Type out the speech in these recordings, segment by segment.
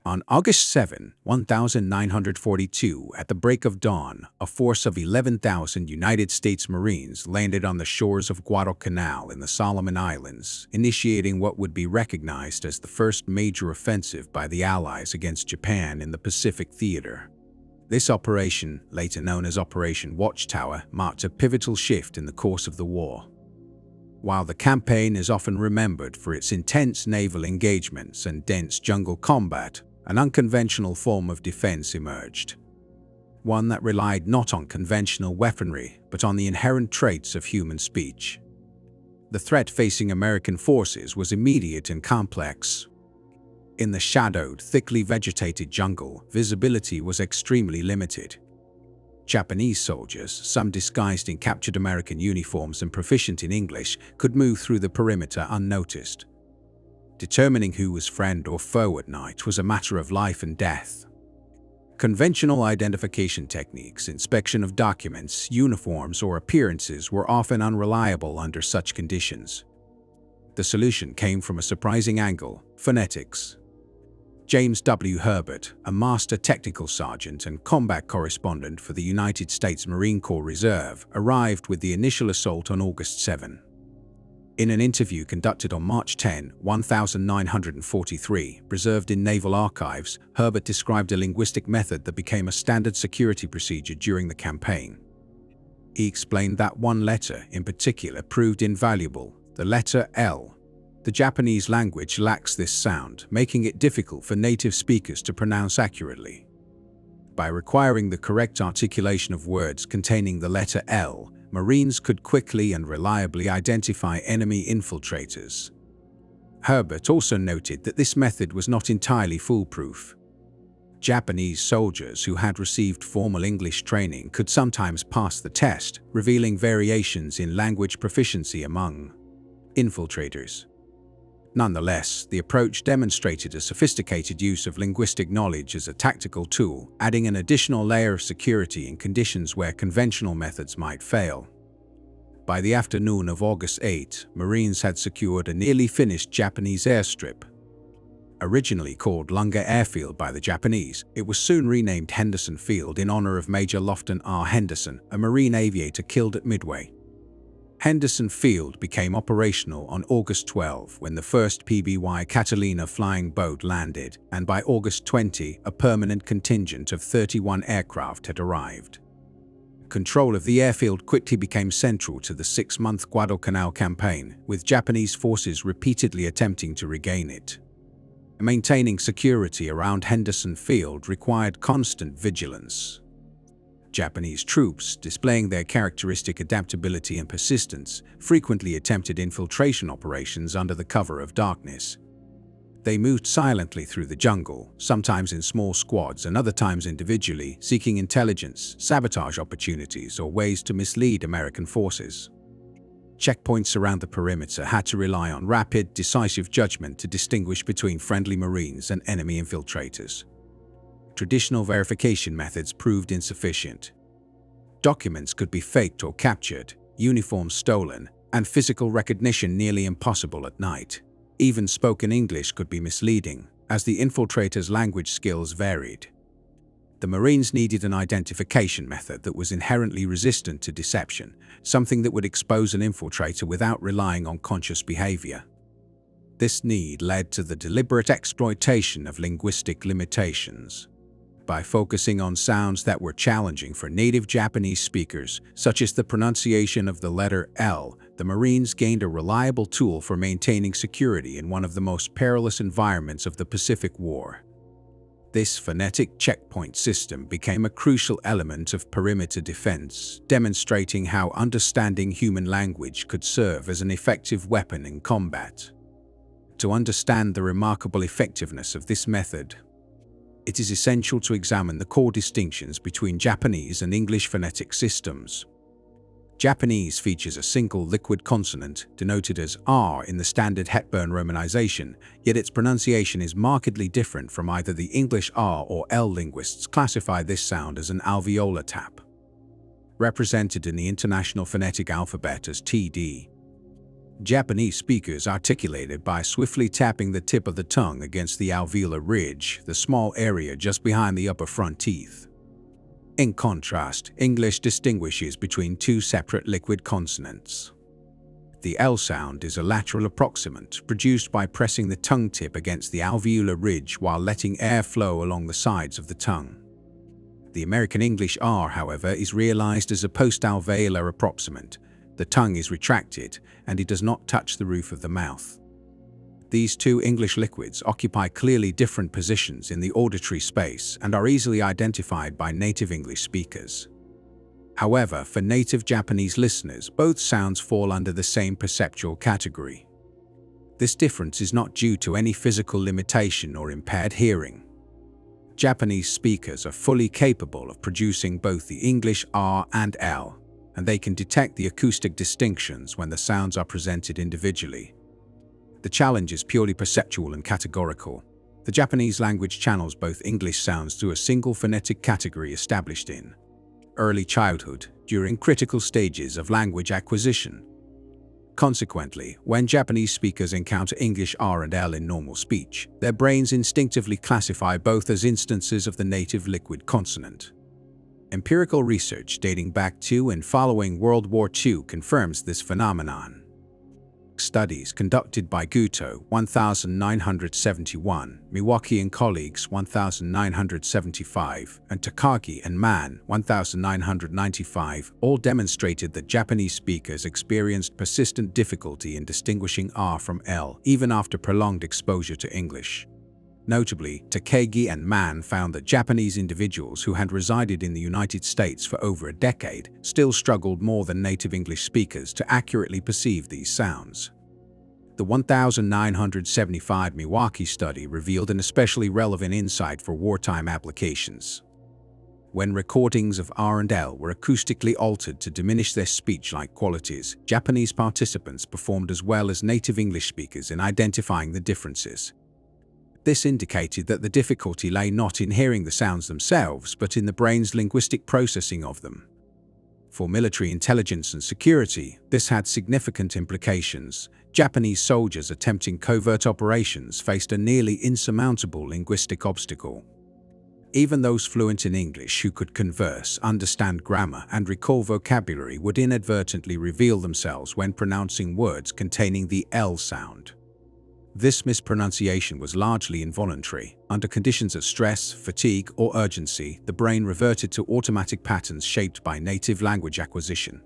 On August 7, 1942, at the break of dawn, a force of 11,000 United States Marines landed on the shores of Guadalcanal in the Solomon Islands, initiating what would be recognized as the first major offensive by the Allies against Japan in the Pacific theater. This operation, later known as Operation Watchtower, marked a pivotal shift in the course of the war. While the campaign is often remembered for its intense naval engagements and dense jungle combat, an unconventional form of defense emerged. One that relied not on conventional weaponry, but on the inherent traits of human speech. The threat facing American forces was immediate and complex. In the shadowed, thickly vegetated jungle, visibility was extremely limited. Japanese soldiers, some disguised in captured American uniforms and proficient in English, could move through the perimeter unnoticed. Determining who was friend or foe at night was a matter of life and death. Conventional identification techniques, inspection of documents, uniforms, or appearances were often unreliable under such conditions. The solution came from a surprising angle: phonetics. James W. Herbert, a master technical sergeant and combat correspondent for the United States Marine Corps Reserve, arrived with the initial assault on August 7. In an interview conducted on March 10, 1943, preserved in naval archives, Herbert described a linguistic method that became a standard security procedure during the campaign. He explained that one letter, in particular, proved invaluable: the letter L. The Japanese language lacks this sound, making it difficult for native speakers to pronounce accurately. By requiring the correct articulation of words containing the letter L, Marines could quickly and reliably identify enemy infiltrators. Herbert also noted that this method was not entirely foolproof. Japanese soldiers who had received formal English training could sometimes pass the test, revealing variations in language proficiency among infiltrators. Nonetheless, the approach demonstrated a sophisticated use of linguistic knowledge as a tactical tool, adding an additional layer of security in conditions where conventional methods might fail. By the afternoon of August 8, Marines had secured a nearly finished Japanese airstrip. Originally called Lunga Airfield by the Japanese, it was soon renamed Henderson Field in honor of Major Lofton R. Henderson, a Marine aviator killed at Midway. Henderson Field became operational on August 12 when the first PBY Catalina flying boat landed, and by August 20, a permanent contingent of 31 aircraft had arrived. Control of the airfield quickly became central to the 6-month Guadalcanal campaign, with Japanese forces repeatedly attempting to regain it. Maintaining security around Henderson Field required constant vigilance. Japanese troops, displaying their characteristic adaptability and persistence, frequently attempted infiltration operations under the cover of darkness. They moved silently through the jungle, sometimes in small squads and other times individually, seeking intelligence, sabotage opportunities, or ways to mislead American forces. Checkpoints around the perimeter had to rely on rapid, decisive judgment to distinguish between friendly Marines and enemy infiltrators. Traditional verification methods proved insufficient. Documents could be faked or captured, uniforms stolen, and physical recognition nearly impossible at night. Even spoken English could be misleading, as the infiltrators' language skills varied. The Marines needed an identification method that was inherently resistant to deception, something that would expose an infiltrator without relying on conscious behavior. This need led to the deliberate exploitation of linguistic limitations. By focusing on sounds that were challenging for native Japanese speakers, such as the pronunciation of the letter L, the Marines gained a reliable tool for maintaining security in one of the most perilous environments of the Pacific War. This phonetic checkpoint system became a crucial element of perimeter defense, demonstrating how understanding human language could serve as an effective weapon in combat. To understand the remarkable effectiveness of this method, it is essential to examine the core distinctions between Japanese and English phonetic systems. Japanese features a single liquid consonant, denoted as R in the standard Hepburn romanization, yet its pronunciation is markedly different from either the English R or L. Linguists classify this sound as an alveolar tap, represented in the International Phonetic Alphabet as TD. Japanese speakers articulated by swiftly tapping the tip of the tongue against the alveolar ridge, the small area just behind the upper front teeth. In contrast, English distinguishes between two separate liquid consonants. The L sound is a lateral approximant produced by pressing the tongue tip against the alveolar ridge while letting air flow along the sides of the tongue. The American English R, however, is realized as a post-alveolar approximant. The tongue is retracted, and it does not touch the roof of the mouth. These two English liquids occupy clearly different positions in the auditory space and are easily identified by native English speakers. However, for native Japanese listeners, both sounds fall under the same perceptual category. This difference is not due to any physical limitation or impaired hearing. Japanese speakers are fully capable of producing both the English R and L, and they can detect the acoustic distinctions when the sounds are presented individually. The challenge is purely perceptual and categorical. The Japanese language channels both English sounds through a single phonetic category established in early childhood, during critical stages of language acquisition. Consequently, when Japanese speakers encounter English R and L in normal speech, their brains instinctively classify both as instances of the native liquid consonant. Empirical research dating back to and following World War II confirms this phenomenon. Studies conducted by Guto 1971, Miwaki and colleagues 1975, and Takagi and Mann 1995 all demonstrated that Japanese speakers experienced persistent difficulty in distinguishing R from L even after prolonged exposure to English. Notably, Takagi and Mann found that Japanese individuals who had resided in the United States for over a decade still struggled more than native English speakers to accurately perceive these sounds. The 1975 Miwaki study revealed an especially relevant insight for wartime applications. When recordings of R and L were acoustically altered to diminish their speech-like qualities, Japanese participants performed as well as native English speakers in identifying the differences. This indicated that the difficulty lay not in hearing the sounds themselves, but in the brain's linguistic processing of them. For military intelligence and security, this had significant implications. Japanese soldiers attempting covert operations faced a nearly insurmountable linguistic obstacle. Even those fluent in English who could converse, understand grammar, and recall vocabulary would inadvertently reveal themselves when pronouncing words containing the L sound. This mispronunciation was largely involuntary. Under conditions of stress, fatigue, or urgency, the brain reverted to automatic patterns shaped by native language acquisition.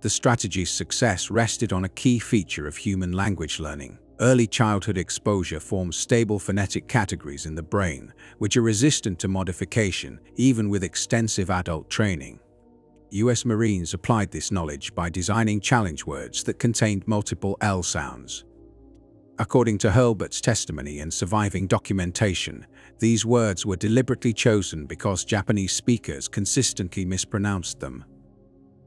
The strategy's success rested on a key feature of human language learning. Early childhood exposure forms stable phonetic categories in the brain, which are resistant to modification, even with extensive adult training. US Marines applied this knowledge by designing challenge words that contained multiple L sounds. According to Hurlburt's testimony and surviving documentation, these words were deliberately chosen because Japanese speakers consistently mispronounced them.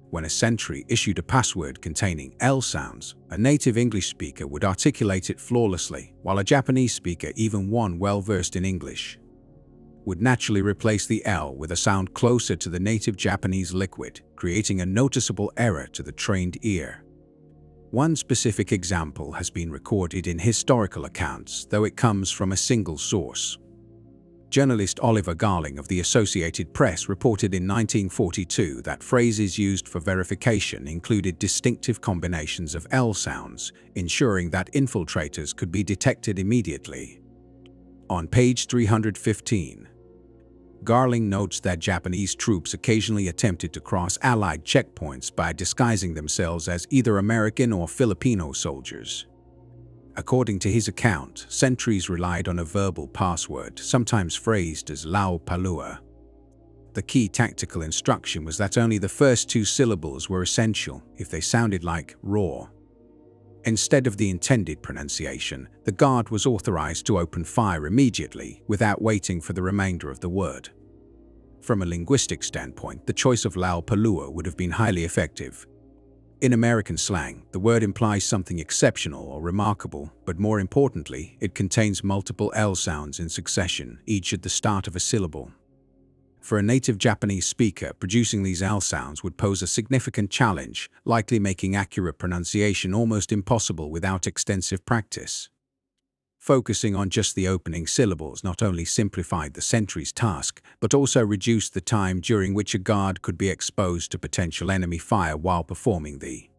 When a sentry issued a password containing L sounds, a native English speaker would articulate it flawlessly, while a Japanese speaker, even one well-versed in English, would naturally replace the L with a sound closer to the native Japanese liquid, creating a noticeable error to the trained ear. One specific example has been recorded in historical accounts, though it comes from a single source. Journalist Oliver Garling of the Associated Press reported in 1942 that phrases used for verification included distinctive combinations of L sounds, ensuring that infiltrators could be detected immediately. On page 315, Garling notes that Japanese troops occasionally attempted to cross Allied checkpoints by disguising themselves as either American or Filipino soldiers. According to his account, sentries relied on a verbal password, sometimes phrased as Lollapalooza. The key tactical instruction was that only the first two syllables were essential if they sounded like roar. Instead of the intended pronunciation, the guard was authorized to open fire immediately without waiting for the remainder of the word. From a linguistic standpoint, the choice of Lollapalooza would have been highly effective. In American slang, the word implies something exceptional or remarkable, but more importantly, it contains multiple L sounds in succession, each at the start of a syllable. For a native Japanese speaker, producing these L sounds would pose a significant challenge, likely making accurate pronunciation almost impossible without extensive practice. Focusing on just the opening syllables not only simplified the sentry's task, but also reduced the time during which a guard could be exposed to potential enemy fire while performing the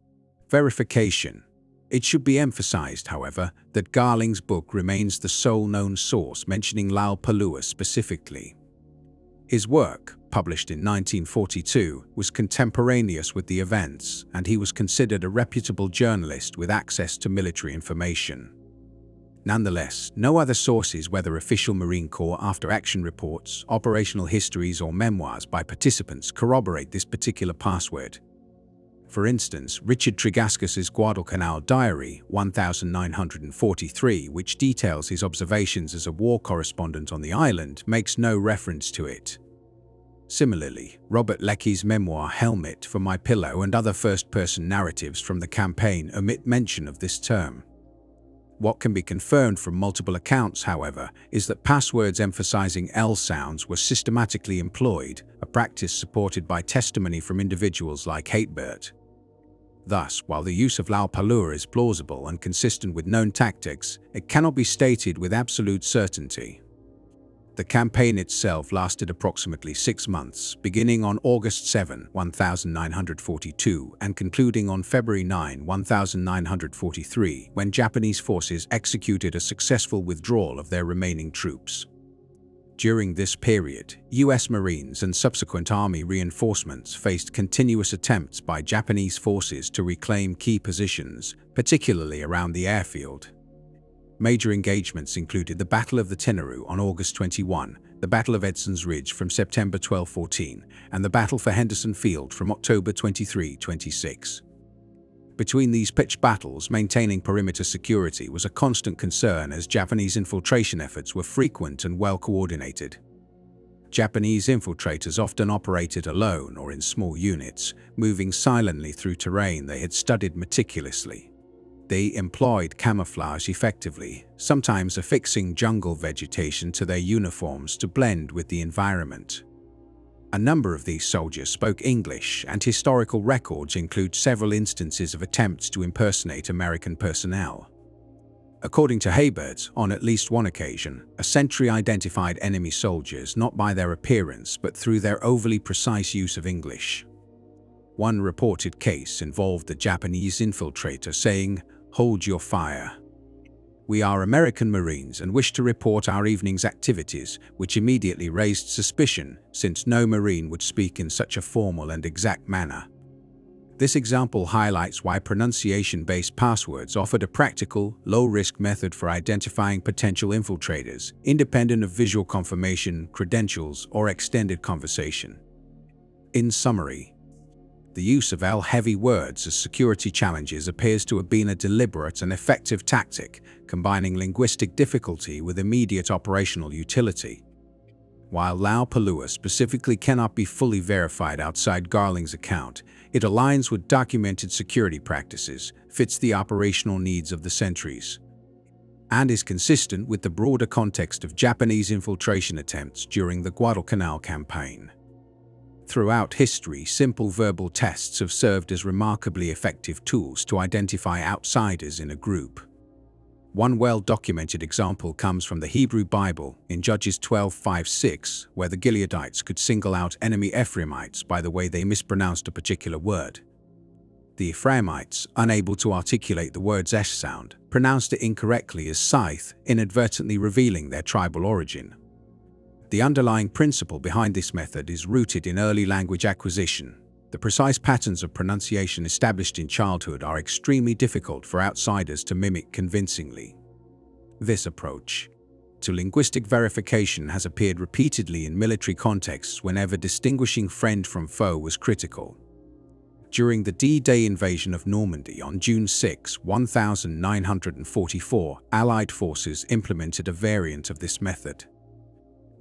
verification. It should be emphasized, however, that Garling's book remains the sole known source mentioning Lollapalooza specifically. His work, published in 1942, was contemporaneous with the events, and he was considered a reputable journalist with access to military information. Nonetheless, no other sources, whether official Marine Corps after-action reports, operational histories, or memoirs by participants, corroborate this particular password. For instance, Richard Tregaskis's Guadalcanal diary, 1943, which details his observations as a war correspondent on the island, makes no reference to it. Similarly, Robert Leckie's memoir Helmet for My Pillow and other first-person narratives from the campaign omit mention of this term. What can be confirmed from multiple accounts, however, is that passwords emphasizing L sounds were systematically employed, a practice supported by testimony from individuals like Hatebert. Thus, while the use of Lollapalooza is plausible and consistent with known tactics, it cannot be stated with absolute certainty. The campaign itself lasted approximately 6 months, beginning on August 7, 1942, and concluding on February 9, 1943, when Japanese forces executed a successful withdrawal of their remaining troops. During this period, U.S. Marines and subsequent Army reinforcements faced continuous attempts by Japanese forces to reclaim key positions, particularly around the airfield. Major engagements included the Battle of the Tenaru on August 21, the Battle of Edson's Ridge from September 12-14, and the Battle for Henderson Field from October 23-26. Between these pitched battles, maintaining perimeter security was a constant concern as Japanese infiltration efforts were frequent and well coordinated. Japanese infiltrators often operated alone or in small units, moving silently through terrain they had studied meticulously. They employed camouflage effectively, sometimes affixing jungle vegetation to their uniforms to blend with the environment. A number of these soldiers spoke English, and historical records include several instances of attempts to impersonate American personnel. According to Haybert, on at least one occasion, a sentry identified enemy soldiers not by their appearance but through their overly precise use of English. One reported case involved the Japanese infiltrator saying, "Hold your fire. We are American Marines and wish to report our evening's activities," which immediately raised suspicion, since no Marine would speak in such a formal and exact manner. This example highlights why pronunciation-based passwords offered a practical, low-risk method for identifying potential infiltrators, independent of visual confirmation, credentials, or extended conversation. In summary, the use of L-heavy words as security challenges appears to have been a deliberate and effective tactic, combining linguistic difficulty with immediate operational utility. While Lollapalooza specifically cannot be fully verified outside Garling's account, it aligns with documented security practices, fits the operational needs of the sentries, and is consistent with the broader context of Japanese infiltration attempts during the Guadalcanal campaign. Throughout history, simple verbal tests have served as remarkably effective tools to identify outsiders in a group. One well-documented example comes from the Hebrew Bible in Judges 12:5-6, where the Gileadites could single out enemy Ephraimites by the way they mispronounced a particular word. The Ephraimites, unable to articulate the word's esh sound, pronounced it incorrectly as scythe, inadvertently revealing their tribal origin. The underlying principle behind this method is rooted in early language acquisition. The precise patterns of pronunciation established in childhood are extremely difficult for outsiders to mimic convincingly. This approach to linguistic verification has appeared repeatedly in military contexts whenever distinguishing friend from foe was critical. During the D-Day invasion of Normandy on June 6, 1944, Allied forces implemented a variant of this method.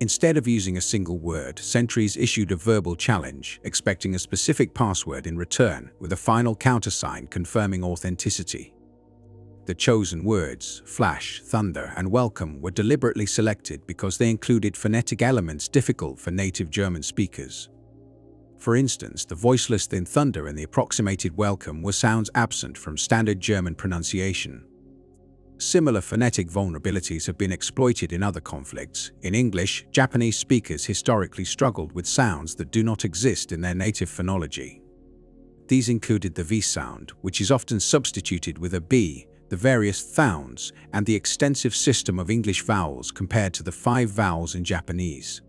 Instead of using a single word, sentries issued a verbal challenge, expecting a specific password in return, with a final countersign confirming authenticity. The chosen words, flash, thunder, and welcome, were deliberately selected because they included phonetic elements difficult for native German speakers. For instance, the voiceless thin thunder and the approximated welcome were sounds absent from standard German pronunciation. Similar phonetic vulnerabilities have been exploited in other conflicts. In English, Japanese speakers historically struggled with sounds that do not exist in their native phonology. These included the V sound, which is often substituted with a B, the various sounds, and the extensive system of English vowels compared to the 5 vowels in Japanese.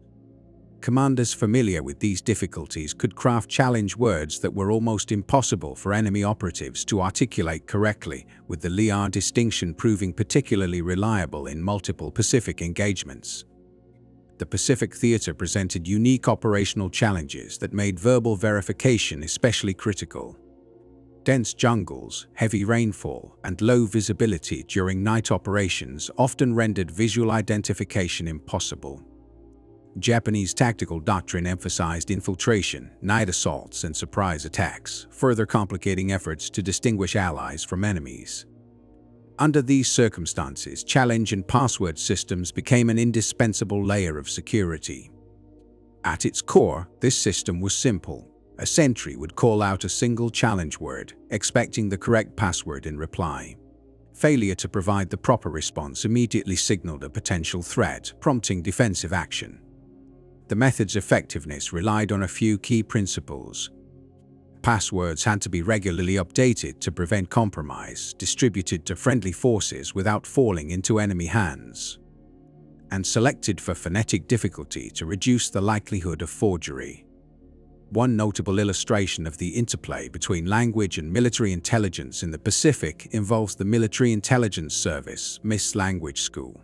Commanders familiar with these difficulties could craft challenge words that were almost impossible for enemy operatives to articulate correctly, with the liar distinction proving particularly reliable in multiple Pacific engagements. The Pacific Theater presented unique operational challenges that made verbal verification especially critical. Dense jungles, heavy rainfall, and low visibility during night operations often rendered visual identification impossible. Japanese tactical doctrine emphasized infiltration, night assaults, and surprise attacks, further complicating efforts to distinguish allies from enemies. Under these circumstances, challenge and password systems became an indispensable layer of security. At its core, this system was simple. A sentry would call out a single challenge word, expecting the correct password in reply. Failure to provide the proper response immediately signaled a potential threat, prompting defensive action. The method's effectiveness relied on a few key principles. Passwords had to be regularly updated to prevent compromise, distributed to friendly forces without falling into enemy hands, and selected for phonetic difficulty to reduce the likelihood of forgery. One notable illustration of the interplay between language and military intelligence in the Pacific involves the Military Intelligence Service, MIS Language School.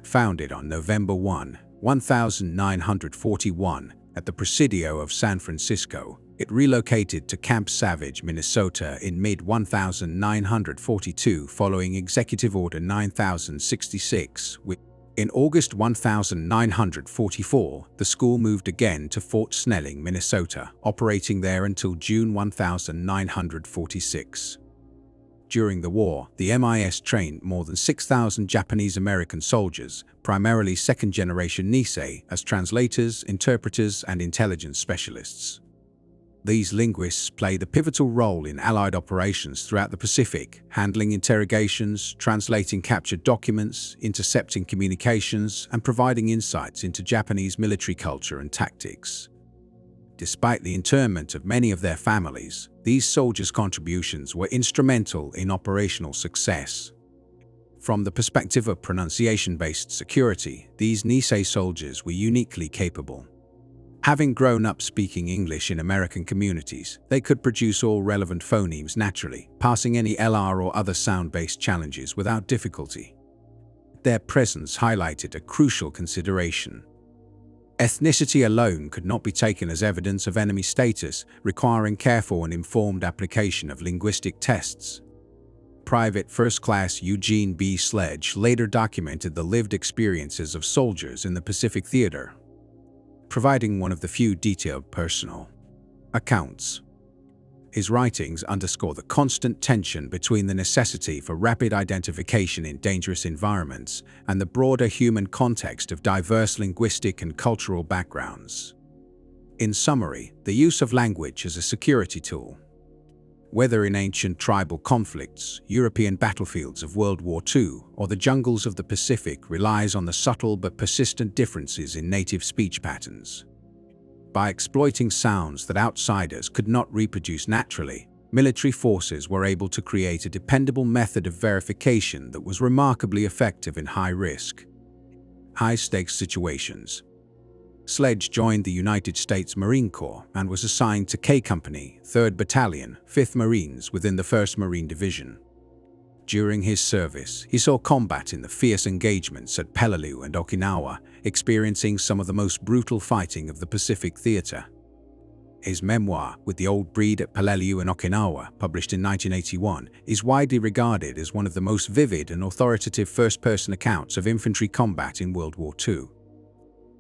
Founded on November 1, 1941, at the Presidio of San Francisco, it relocated to Camp Savage, Minnesota in mid-1942 following Executive Order 9066. In August 1944, the school moved again to Fort Snelling, Minnesota, operating there until June 1946. During the war, the MIS trained more than 6,000 Japanese-American soldiers, primarily second-generation Nisei, as translators, interpreters, and intelligence specialists. These linguists played a pivotal role in Allied operations throughout the Pacific, handling interrogations, translating captured documents, intercepting communications, and providing insights into Japanese military culture and tactics. Despite the internment of many of their families, these soldiers' contributions were instrumental in operational success. From the perspective of pronunciation-based security, these Nisei soldiers were uniquely capable. Having grown up speaking English in American communities, they could produce all relevant phonemes naturally, passing any LR or other sound-based challenges without difficulty. Their presence highlighted a crucial consideration. Ethnicity alone could not be taken as evidence of enemy status, requiring careful and informed application of linguistic tests. Private First Class Eugene B. Sledge later documented the lived experiences of soldiers in the Pacific Theater, providing one of the few detailed personal accounts. His writings underscore the constant tension between the necessity for rapid identification in dangerous environments and the broader human context of diverse linguistic and cultural backgrounds. In summary, the use of language as a security tool, whether in ancient tribal conflicts, European battlefields of World War II, or the jungles of the Pacific, relies on the subtle but persistent differences in native speech patterns. By exploiting sounds that outsiders could not reproduce naturally, military forces were able to create a dependable method of verification that was remarkably effective in high-risk, high-stakes situations. Sledge joined the United States Marine Corps and was assigned to K Company, 3rd Battalion, 5th Marines within the 1st Marine Division. During his service, he saw combat in the fierce engagements at Peleliu and Okinawa, experiencing some of the most brutal fighting of the Pacific Theater. His memoir, With the Old Breed at Peleliu and Okinawa, published in 1981, is widely regarded as one of the most vivid and authoritative first-person accounts of infantry combat in World War II.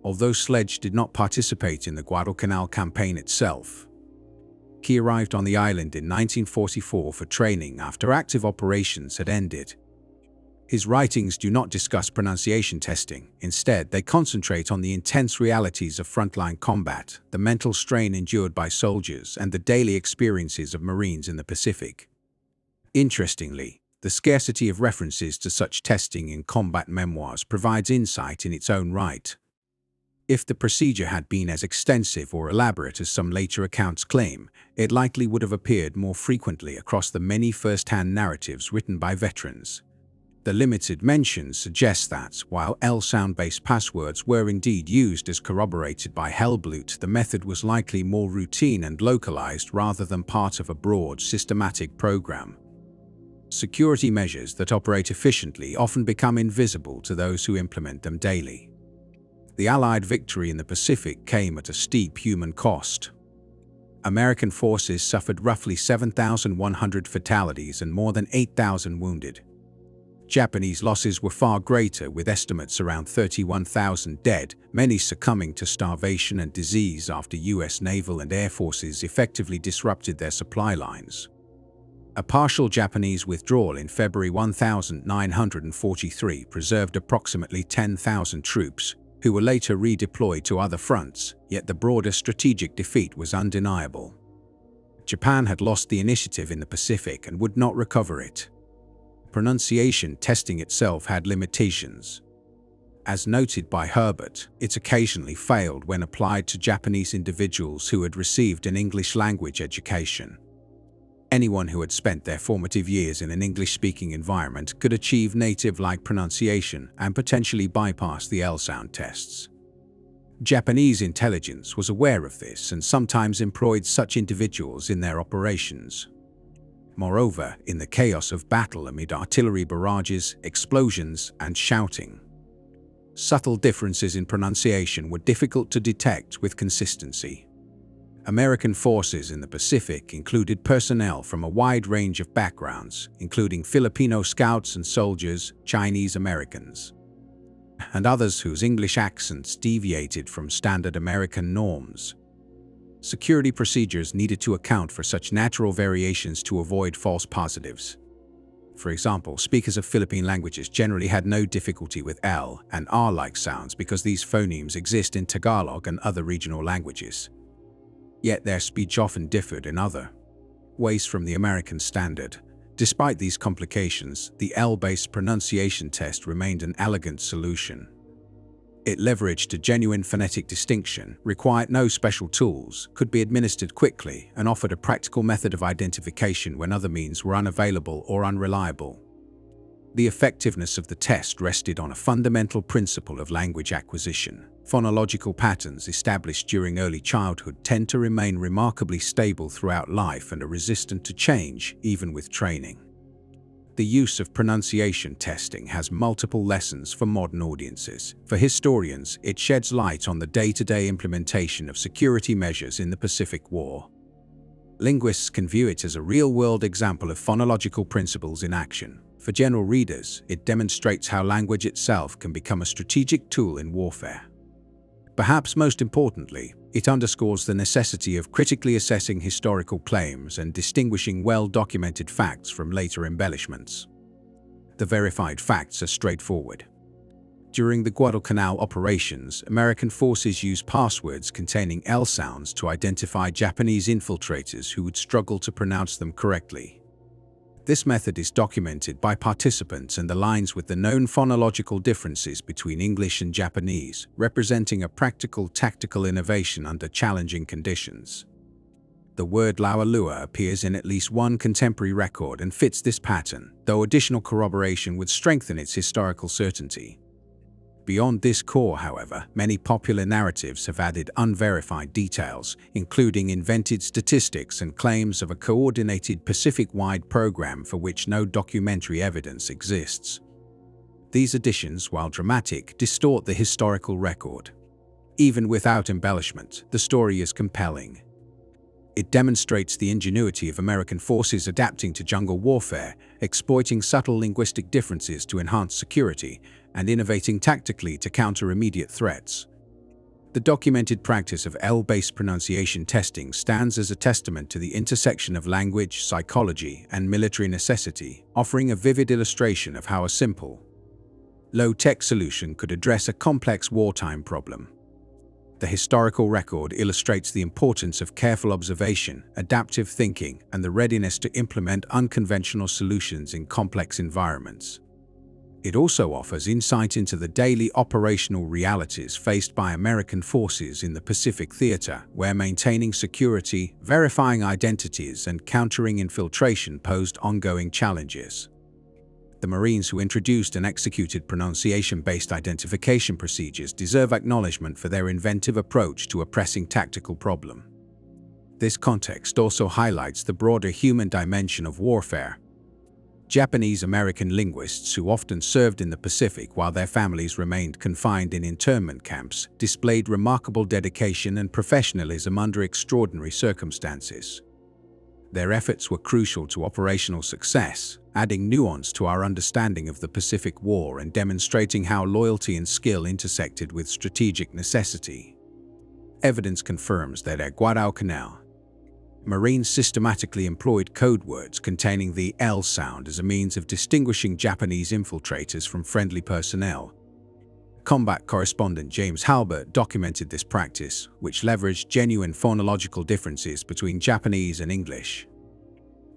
Although Sledge did not participate in the Guadalcanal campaign itself, He arrived on the island in 1944 for training after active operations had ended. His writings do not discuss pronunciation testing. Instead, they concentrate on the intense realities of frontline combat, the mental strain endured by soldiers, and the daily experiences of Marines in the Pacific. Interestingly, the scarcity of references to such testing in combat memoirs provides insight in its own right. If the procedure had been as extensive or elaborate as some later accounts claim, it likely would have appeared more frequently across the many first-hand narratives written by veterans. The limited mentions suggest that, while L-sound-based passwords were indeed used as corroborated by Hellblut, the method was likely more routine and localized rather than part of a broad, systematic program. Security measures that operate efficiently often become invisible to those who implement them daily. The Allied victory in the Pacific came at a steep human cost. American forces suffered roughly 7,100 fatalities and more than 8,000 wounded. Japanese losses were far greater, with estimates around 31,000 dead, many succumbing to starvation and disease after U.S. naval and air forces effectively disrupted their supply lines. A partial Japanese withdrawal in February 1943 preserved approximately 10,000 troops, who were later redeployed to other fronts, yet the broader strategic defeat was undeniable. Japan had lost the initiative in the Pacific and would not recover it. Pronunciation testing itself had limitations. As noted by Herbert, it occasionally failed when applied to Japanese individuals who had received an English language education. Anyone who had spent their formative years in an English-speaking environment could achieve native-like pronunciation and potentially bypass the L-sound tests. Japanese intelligence was aware of this and sometimes employed such individuals in their operations. Moreover, in the chaos of battle amid artillery barrages, explosions, and shouting, subtle differences in pronunciation were difficult to detect with consistency. American forces in the Pacific included personnel from a wide range of backgrounds, including Filipino scouts and soldiers, Chinese Americans, and others whose English accents deviated from standard American norms. Security procedures needed to account for such natural variations to avoid false positives. For example, speakers of Philippine languages generally had no difficulty with L and R-like sounds because these phonemes exist in Tagalog and other regional languages. Yet their speech often differed in other ways from the American standard. Despite these complications, the L-based pronunciation test remained an elegant solution. It leveraged a genuine phonetic distinction, required no special tools, could be administered quickly, and offered a practical method of identification when other means were unavailable or unreliable. The effectiveness of the test rested on a fundamental principle of language acquisition. Phonological patterns established during early childhood tend to remain remarkably stable throughout life and are resistant to change, even with training. The use of pronunciation testing has multiple lessons for modern audiences. For historians, it sheds light on the day-to-day implementation of security measures in the Pacific War. Linguists can view it as a real-world example of phonological principles in action. For general readers, it demonstrates how language itself can become a strategic tool in warfare. Perhaps most importantly, it underscores the necessity of critically assessing historical claims and distinguishing well-documented facts from later embellishments. The verified facts are straightforward. During the Guadalcanal operations, American forces used passwords containing L sounds to identify Japanese infiltrators who would struggle to pronounce them correctly. This method is documented by participants and aligns with the known phonological differences between English and Japanese, representing a practical tactical innovation under challenging conditions. The word Lollapalooza appears in at least one contemporary record and fits this pattern, though additional corroboration would strengthen its historical certainty. Beyond this core, however, many popular narratives have added unverified details, including invented statistics and claims of a coordinated Pacific-wide program for which no documentary evidence exists. These additions, while dramatic, distort the historical record. Even without embellishment, the story is compelling. It demonstrates the ingenuity of American forces adapting to jungle warfare, exploiting subtle linguistic differences to enhance security, and innovating tactically to counter immediate threats. The documented practice of L-based pronunciation testing stands as a testament to the intersection of language, psychology, and military necessity, offering a vivid illustration of how a simple, low-tech solution could address a complex wartime problem. The historical record illustrates the importance of careful observation, adaptive thinking, and the readiness to implement unconventional solutions in complex environments. It also offers insight into the daily operational realities faced by American forces in the Pacific Theater, where maintaining security, verifying identities, and countering infiltration posed ongoing challenges. The Marines who introduced and executed pronunciation-based identification procedures deserve acknowledgement for their inventive approach to a pressing tactical problem. This context also highlights the broader human dimension of warfare. Japanese-American linguists who often served in the Pacific while their families remained confined in internment camps displayed remarkable dedication and professionalism under extraordinary circumstances. Their efforts were crucial to operational success, adding nuance to our understanding of the Pacific War and demonstrating how loyalty and skill intersected with strategic necessity. Evidence confirms that at Guadalcanal, Marines systematically employed code words containing the L sound as a means of distinguishing Japanese infiltrators from friendly personnel. Combat correspondent James Halbert documented this practice, which leveraged genuine phonological differences between Japanese and English.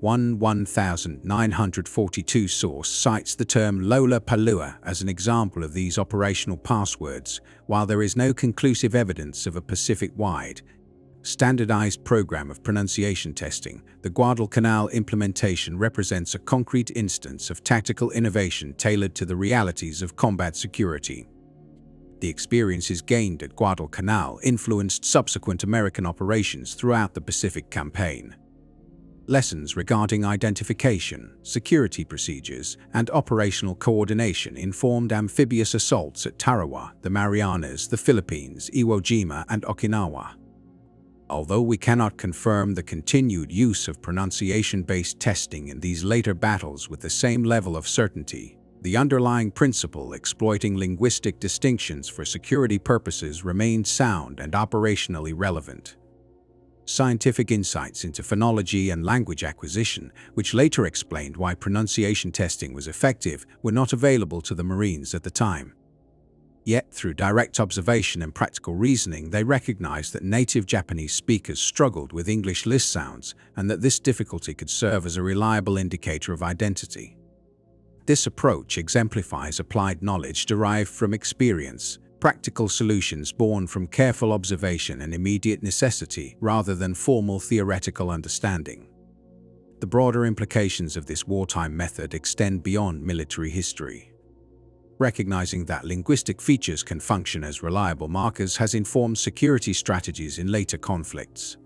1942 source cites the term Lollapalooza as an example of these operational passwords, while there is no conclusive evidence of a Pacific-wide, standardized program of pronunciation testing. The Guadalcanal implementation represents a concrete instance of tactical innovation tailored to the realities of combat security. The experiences gained at Guadalcanal influenced subsequent American operations throughout the Pacific campaign. Lessons regarding identification, security procedures, and operational coordination informed amphibious assaults at Tarawa, the Marianas, the Philippines, Iwo Jima, and Okinawa. Although we cannot confirm the continued use of pronunciation-based testing in these later battles with the same level of certainty, the underlying principle exploiting linguistic distinctions for security purposes remained sound and operationally relevant. Scientific insights into phonology and language acquisition, which later explained why pronunciation testing was effective, were not available to the Marines at the time. Yet, through direct observation and practical reasoning, they recognized that native Japanese speakers struggled with English list sounds and that this difficulty could serve as a reliable indicator of identity. This approach exemplifies applied knowledge derived from experience, practical solutions born from careful observation and immediate necessity rather than formal theoretical understanding. The broader implications of this wartime method extend beyond military history. Recognizing that linguistic features can function as reliable markers has informed security strategies in later conflicts.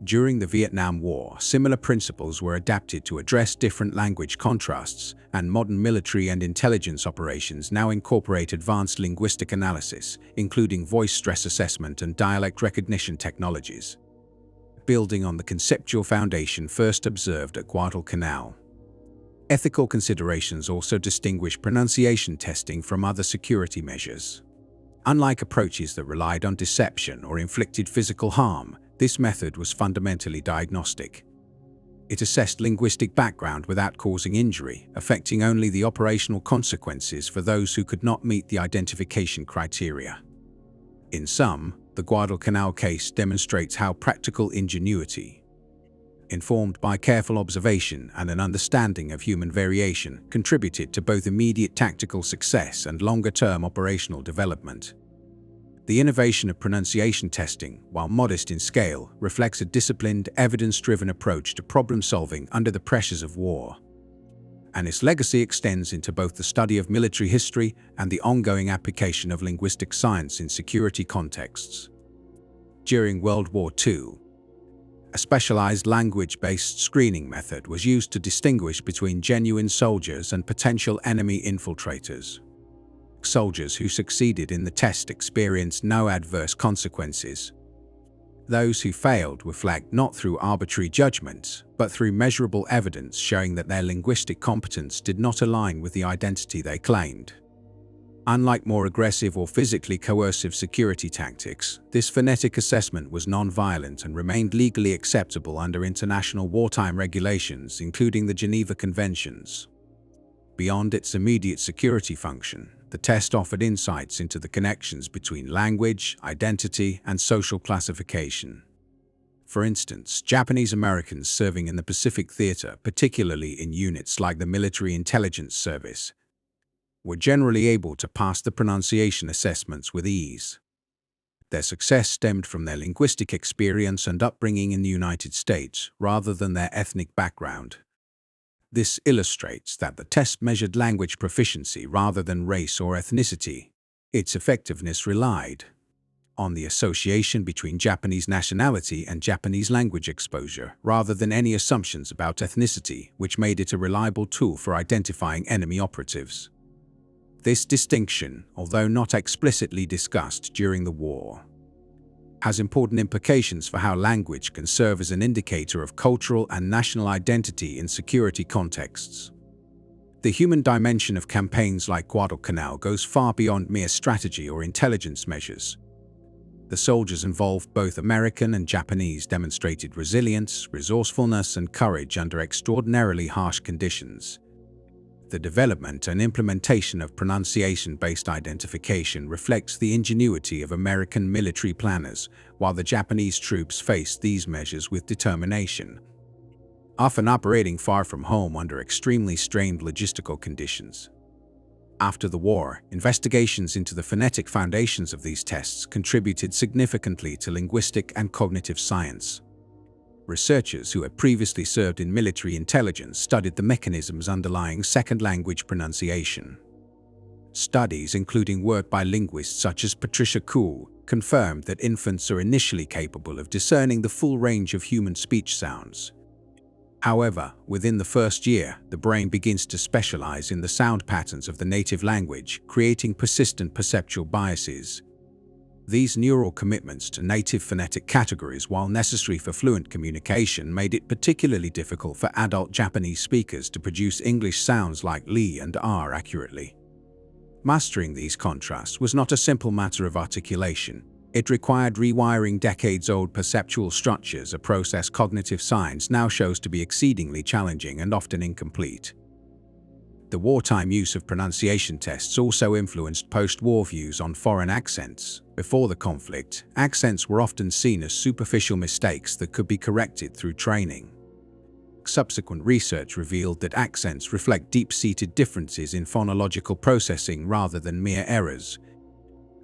During the Vietnam War, similar principles were adapted to address different language contrasts, and modern military and intelligence operations now incorporate advanced linguistic analysis, including voice stress assessment and dialect recognition technologies. Building on the conceptual foundation first observed at Guadalcanal, ethical considerations also distinguish pronunciation testing from other security measures. Unlike approaches that relied on deception or inflicted physical harm, this method was fundamentally diagnostic. It assessed linguistic background without causing injury, affecting only the operational consequences for those who could not meet the identification criteria. In sum, the Guadalcanal case demonstrates how practical ingenuity, informed by careful observation and an understanding of human variation, contributed to both immediate tactical success and longer-term operational development. The innovation of pronunciation testing, while modest in scale, reflects a disciplined, evidence-driven approach to problem-solving under the pressures of war. And its legacy extends into both the study of military history and the ongoing application of linguistic science in security contexts. During World War II, a specialized language-based screening method was used to distinguish between genuine soldiers and potential enemy infiltrators. Soldiers who succeeded in the test experienced no adverse consequences. Those who failed were flagged not through arbitrary judgments, but through measurable evidence showing that their linguistic competence did not align with the identity they claimed. Unlike more aggressive or physically coercive security tactics, this phonetic assessment was non-violent and remained legally acceptable under international wartime regulations, including the Geneva Conventions. Beyond its immediate security function, the test offered insights into the connections between language, identity, and social classification. For instance, Japanese Americans serving in the Pacific Theater, particularly in units like the Military Intelligence Service, were generally able to pass the pronunciation assessments with ease. Their success stemmed from their linguistic experience and upbringing in the United States, rather than their ethnic background. This illustrates that the test measured language proficiency rather than race or ethnicity. Its effectiveness relied on the association between Japanese nationality and Japanese language exposure, rather than any assumptions about ethnicity, which made it a reliable tool for identifying enemy operatives. This distinction, although not explicitly discussed during the war, has important implications for how language can serve as an indicator of cultural and national identity in security contexts. The human dimension of campaigns like Guadalcanal goes far beyond mere strategy or intelligence measures. The soldiers involved, both American and Japanese, demonstrated resilience, resourcefulness, and courage under extraordinarily harsh conditions. The development and implementation of pronunciation-based identification reflects the ingenuity of American military planners, while the Japanese troops faced these measures with determination, often operating far from home under extremely strained logistical conditions. After the war, investigations into the phonetic foundations of these tests contributed significantly to linguistic and cognitive science. Researchers who had previously served in military intelligence studied the mechanisms underlying second language pronunciation. Studies, including work by linguists such as Patricia Kuhl, confirmed that infants are initially capable of discerning the full range of human speech sounds. However, within the first year, the brain begins to specialize in the sound patterns of the native language, creating persistent perceptual biases. These neural commitments to native phonetic categories, while necessary for fluent communication, made it particularly difficult for adult Japanese speakers to produce English sounds like li and r accurately. Mastering these contrasts was not a simple matter of articulation. It required rewiring decades-old perceptual structures, a process cognitive science now shows to be exceedingly challenging and often incomplete. The wartime use of pronunciation tests also influenced post-war views on foreign accents. Before the conflict, accents were often seen as superficial mistakes that could be corrected through training. Subsequent research revealed that accents reflect deep-seated differences in phonological processing rather than mere errors,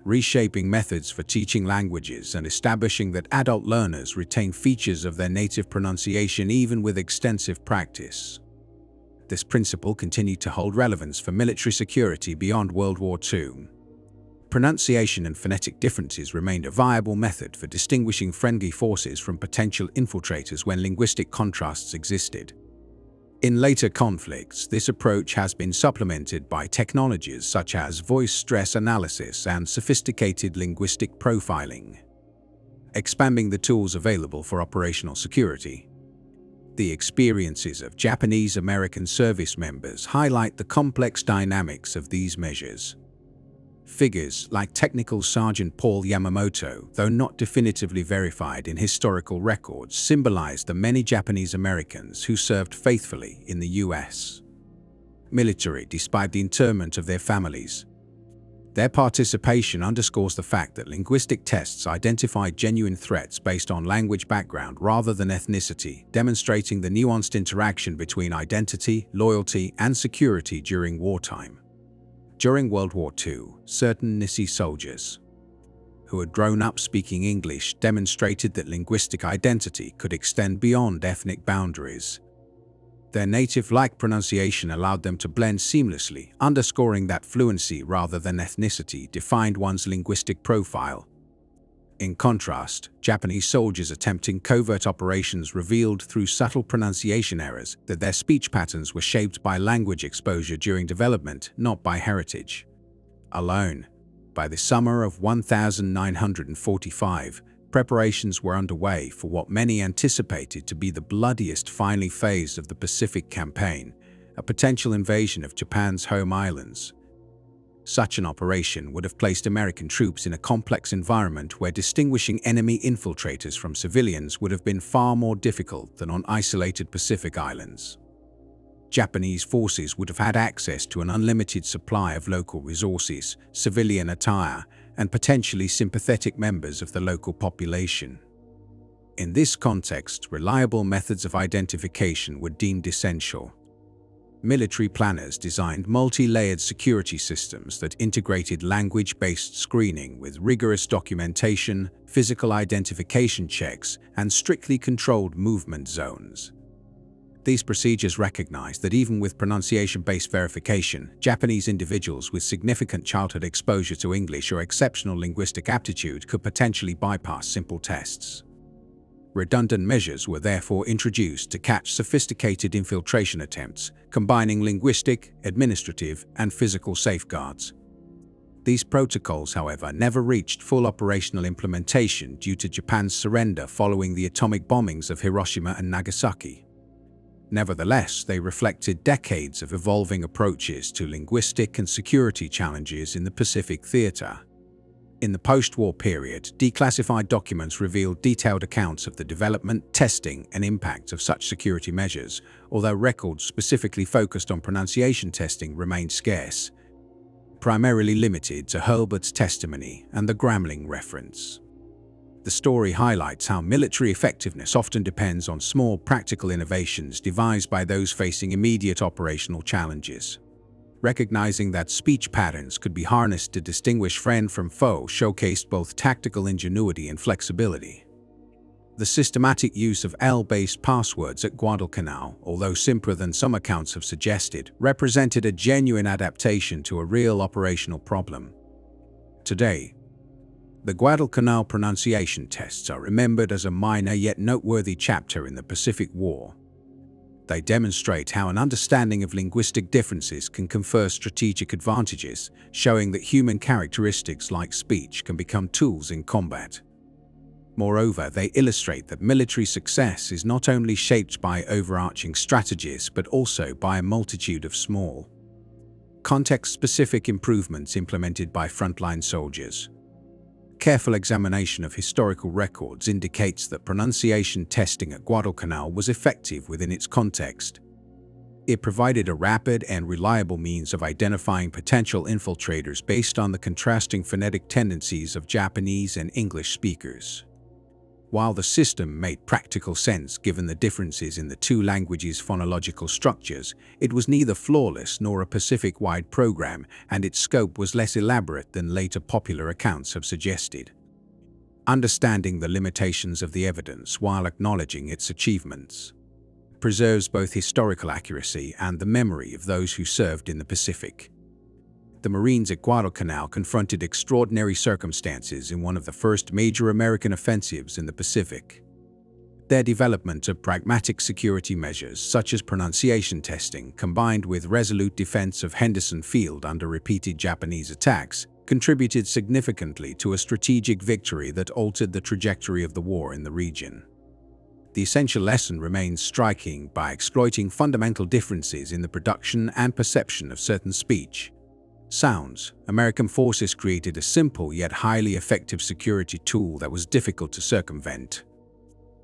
reshaping methods for teaching languages and establishing that adult learners retain features of their native pronunciation even with extensive practice. This principle continued to hold relevance for military security beyond World War II. Pronunciation and phonetic differences remained a viable method for distinguishing friendly forces from potential infiltrators when linguistic contrasts existed. In later conflicts, this approach has been supplemented by technologies such as voice stress analysis and sophisticated linguistic profiling, expanding the tools available for operational security. The experiences of Japanese-American service members highlight the complex dynamics of these measures. Figures like Technical Sergeant Paul Yamamoto, though not definitively verified in historical records, symbolize the many Japanese Americans who served faithfully in the U.S. military despite the internment of their families. Their participation underscores the fact that linguistic tests identify genuine threats based on language background rather than ethnicity, demonstrating the nuanced interaction between identity, loyalty, and security during wartime. During World War II, certain Nisei soldiers who had grown up speaking English demonstrated that linguistic identity could extend beyond ethnic boundaries. Their native-like pronunciation allowed them to blend seamlessly, underscoring that fluency rather than ethnicity defined one's linguistic profile. In contrast, Japanese soldiers attempting covert operations revealed through subtle pronunciation errors that their speech patterns were shaped by language exposure during development, not by heritage alone. By the summer of 1945, preparations were underway for what many anticipated to be the bloodiest final phase of the Pacific Campaign, a potential invasion of Japan's home islands. Such an operation would have placed American troops in a complex environment where distinguishing enemy infiltrators from civilians would have been far more difficult than on isolated Pacific islands. Japanese forces would have had access to an unlimited supply of local resources, civilian attire, and potentially sympathetic members of the local population. In this context, reliable methods of identification were deemed essential. Military planners designed multi-layered security systems that integrated language-based screening with rigorous documentation, physical identification checks, and strictly controlled movement zones. These procedures recognized that even with pronunciation-based verification, Japanese individuals with significant childhood exposure to English or exceptional linguistic aptitude could potentially bypass simple tests. Redundant measures were therefore introduced to catch sophisticated infiltration attempts, combining linguistic, administrative, and physical safeguards. These protocols, however, never reached full operational implementation due to Japan's surrender following the atomic bombings of Hiroshima and Nagasaki. Nevertheless, they reflected decades of evolving approaches to linguistic and security challenges in the Pacific theater. In the post-war period, declassified documents revealed detailed accounts of the development, testing, and impact of such security measures, although records specifically focused on pronunciation testing remained scarce, primarily limited to Hurlburt's testimony and the Gramling reference. The story highlights how military effectiveness often depends on small, practical innovations devised by those facing immediate operational challenges. Recognizing that speech patterns could be harnessed to distinguish friend from foe showcased both tactical ingenuity and flexibility. The systematic use of L-based passwords at Guadalcanal, although simpler than some accounts have suggested, represented a genuine adaptation to a real operational problem. Today, the Guadalcanal pronunciation tests are remembered as a minor yet noteworthy chapter in the Pacific War. They demonstrate how an understanding of linguistic differences can confer strategic advantages, showing that human characteristics like speech can become tools in combat. Moreover, they illustrate that military success is not only shaped by overarching strategies but also by a multitude of small, context-specific improvements implemented by frontline soldiers. Careful examination of historical records indicates that pronunciation testing at Guadalcanal was effective within its context. It provided a rapid and reliable means of identifying potential infiltrators based on the contrasting phonetic tendencies of Japanese and English speakers. While the system made practical sense given the differences in the two languages' phonological structures, it was neither flawless nor a Pacific-wide program, and its scope was less elaborate than later popular accounts have suggested. Understanding the limitations of the evidence while acknowledging its achievements preserves both historical accuracy and the memory of those who served in the Pacific. The Marines at Guadalcanal confronted extraordinary circumstances in one of the first major American offensives in the Pacific. Their development of pragmatic security measures such as pronunciation testing, combined with resolute defense of Henderson Field under repeated Japanese attacks, contributed significantly to a strategic victory that altered the trajectory of the war in the region. The essential lesson remains striking: by exploiting fundamental differences in the production and perception of certain speech sounds, American forces created a simple yet highly effective security tool that was difficult to circumvent.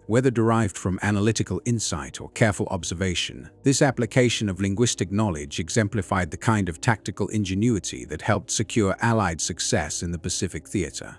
Whether derived from analytical insight or careful observation, this application of linguistic knowledge exemplified the kind of tactical ingenuity that helped secure Allied success in the Pacific theater.